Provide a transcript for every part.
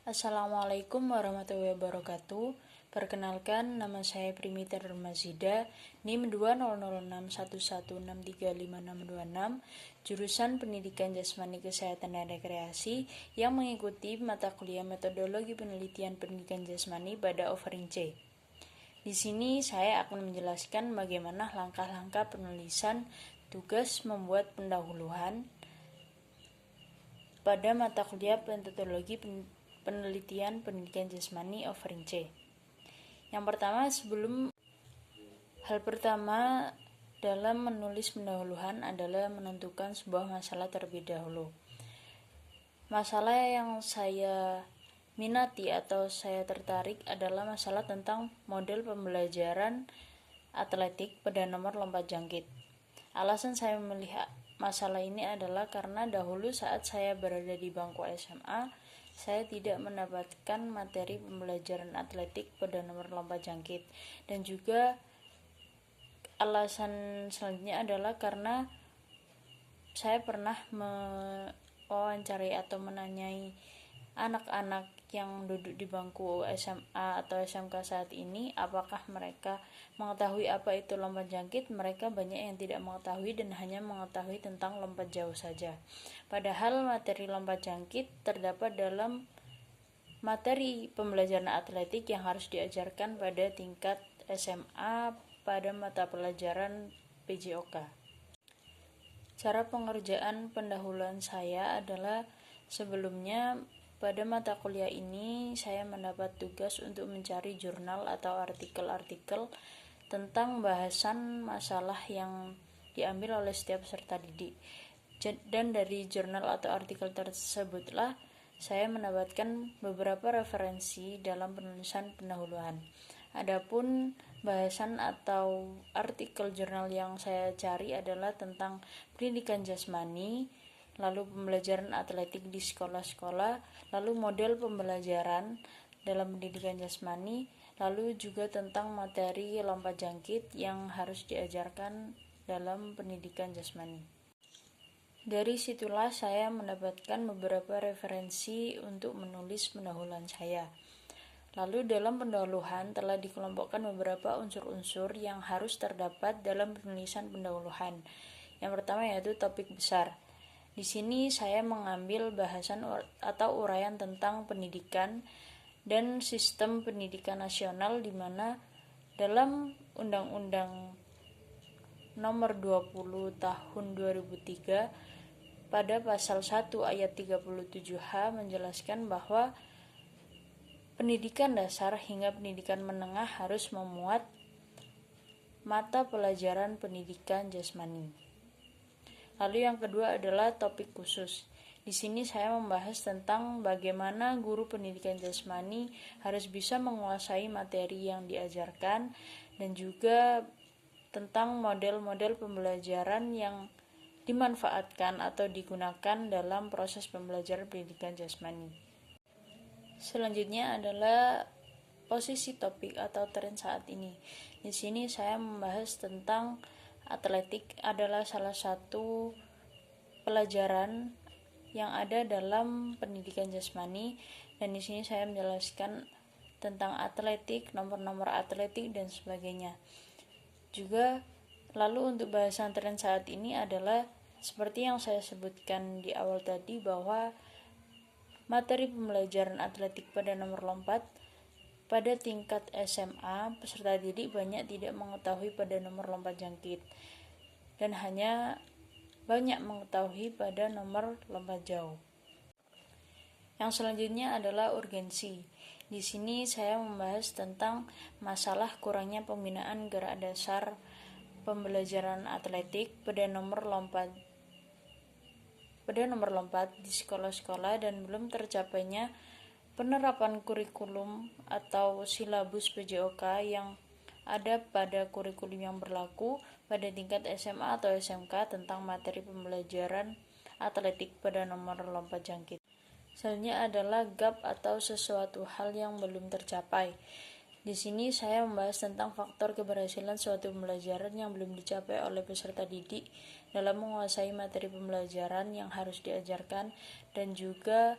Assalamualaikum warahmatullahi wabarakatuh. Perkenalkan, nama saya Primita Dermazida, NIM 2006116356626, jurusan Pendidikan Jasmani Kesehatan dan Rekreasi yang mengikuti mata kuliah Metodologi Penelitian Pendidikan Jasmani pada offering C. Di sini saya akan menjelaskan bagaimana langkah-langkah penulisan tugas membuat pendahuluan pada mata kuliah Metodologi Penelitian Pendidikan Jasmani offering C. Hal pertama dalam menulis pendahuluan adalah menentukan sebuah masalah terlebih dahulu. Masalah yang saya minati atau saya tertarik adalah masalah tentang model pembelajaran atletik pada nomor lompat jangkit. Alasan saya memilih masalah ini adalah karena dahulu saat saya berada di bangku SMA, saya tidak mendapatkan materi pembelajaran atletik pada nomor lompat jangkit. Dan juga alasan selanjutnya adalah karena saya pernah mewawancarai atau menanyai anak-anak yang duduk di bangku SMA atau SMK saat ini, apakah mereka mengetahui apa itu lompat jangkit. Mereka banyak yang tidak mengetahui dan hanya mengetahui tentang lompat jauh saja. Padahal materi lompat jangkit terdapat dalam materi pembelajaran atletik yang harus diajarkan pada tingkat SMA pada mata pelajaran PJOK. Cara pengerjaan pendahuluan saya adalah sebelumnya pada mata kuliah ini saya mendapat tugas untuk mencari jurnal atau artikel-artikel tentang bahasan masalah yang diambil oleh setiap peserta didik. Dan dari jurnal atau artikel tersebutlah saya mendapatkan beberapa referensi dalam penulisan pendahuluan. Adapun bahasan atau artikel jurnal yang saya cari adalah tentang pendidikan jasmani, lalu pembelajaran atletik di sekolah-sekolah, lalu model pembelajaran dalam pendidikan jasmani, lalu juga tentang materi lompat jangkit yang harus diajarkan dalam pendidikan jasmani. Dari situlah saya mendapatkan beberapa referensi untuk menulis pendahuluan saya. Lalu dalam pendahuluan telah dikelompokkan beberapa unsur-unsur yang harus terdapat dalam penulisan pendahuluan. Yang pertama yaitu topik besar. Di sini saya mengambil bahasan atau uraian tentang pendidikan dan sistem pendidikan nasional, di mana dalam Undang-Undang Nomor 20 Tahun 2003 pada pasal 1 ayat 37H menjelaskan bahwa pendidikan dasar hingga pendidikan menengah harus memuat mata pelajaran pendidikan jasmani. Lalu yang kedua adalah topik khusus. Di sini saya membahas tentang bagaimana guru pendidikan jasmani harus bisa menguasai materi yang diajarkan dan juga tentang model-model pembelajaran yang dimanfaatkan atau digunakan dalam proses pembelajaran pendidikan jasmani. Selanjutnya adalah posisi topik atau tren saat ini. Di sini saya membahas tentang atletik adalah salah satu pelajaran yang ada dalam pendidikan jasmani, dan di sini saya menjelaskan tentang atletik, nomor-nomor atletik dan sebagainya. Juga lalu untuk bahasan tren saat ini adalah seperti yang saya sebutkan di awal tadi, bahwa materi pembelajaran atletik pada nomor lompat pada tingkat SMA, peserta didik banyak tidak mengetahui pada nomor lompat jangkit dan hanya banyak mengetahui pada nomor lompat jauh. Yang selanjutnya adalah urgensi. Di sini saya membahas tentang masalah kurangnya pembinaan gerak dasar pembelajaran atletik pada nomor lompat di sekolah-sekolah dan belum tercapainya penerapan kurikulum atau silabus PJOK yang ada pada kurikulum yang berlaku pada tingkat SMA atau SMK tentang materi pembelajaran atletik pada nomor lompat jangkit. Selanjutnya adalah gap atau sesuatu hal yang belum tercapai. Di sini saya membahas tentang faktor keberhasilan suatu pembelajaran yang belum dicapai oleh peserta didik dalam menguasai materi pembelajaran yang harus diajarkan, dan juga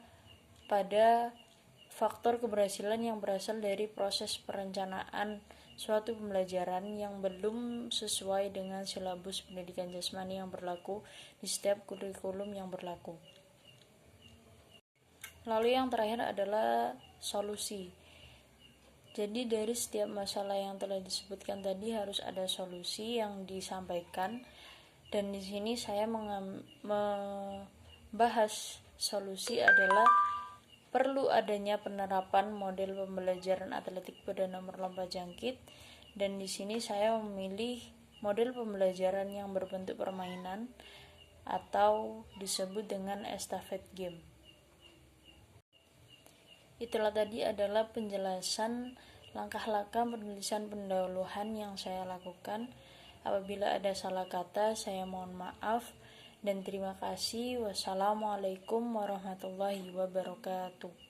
pada faktor keberhasilan yang berasal dari proses perencanaan suatu pembelajaran yang belum sesuai dengan silabus pendidikan jasmani yang berlaku di setiap kurikulum yang berlaku. Lalu yang terakhir adalah solusi. Jadi dari setiap masalah yang telah disebutkan tadi harus ada solusi yang disampaikan, dan di sini saya membahas solusi adalah perlu adanya penerapan model pembelajaran atletik pada nomor lompat jangkit, dan di sini saya memilih model pembelajaran yang berbentuk permainan atau disebut dengan estafet game. Itulah tadi adalah penjelasan langkah-langkah penulisan pendahuluan yang saya lakukan. Apabila ada salah kata, saya mohon maaf dan terima kasih. Wassalamualaikum warahmatullahi wabarakatuh.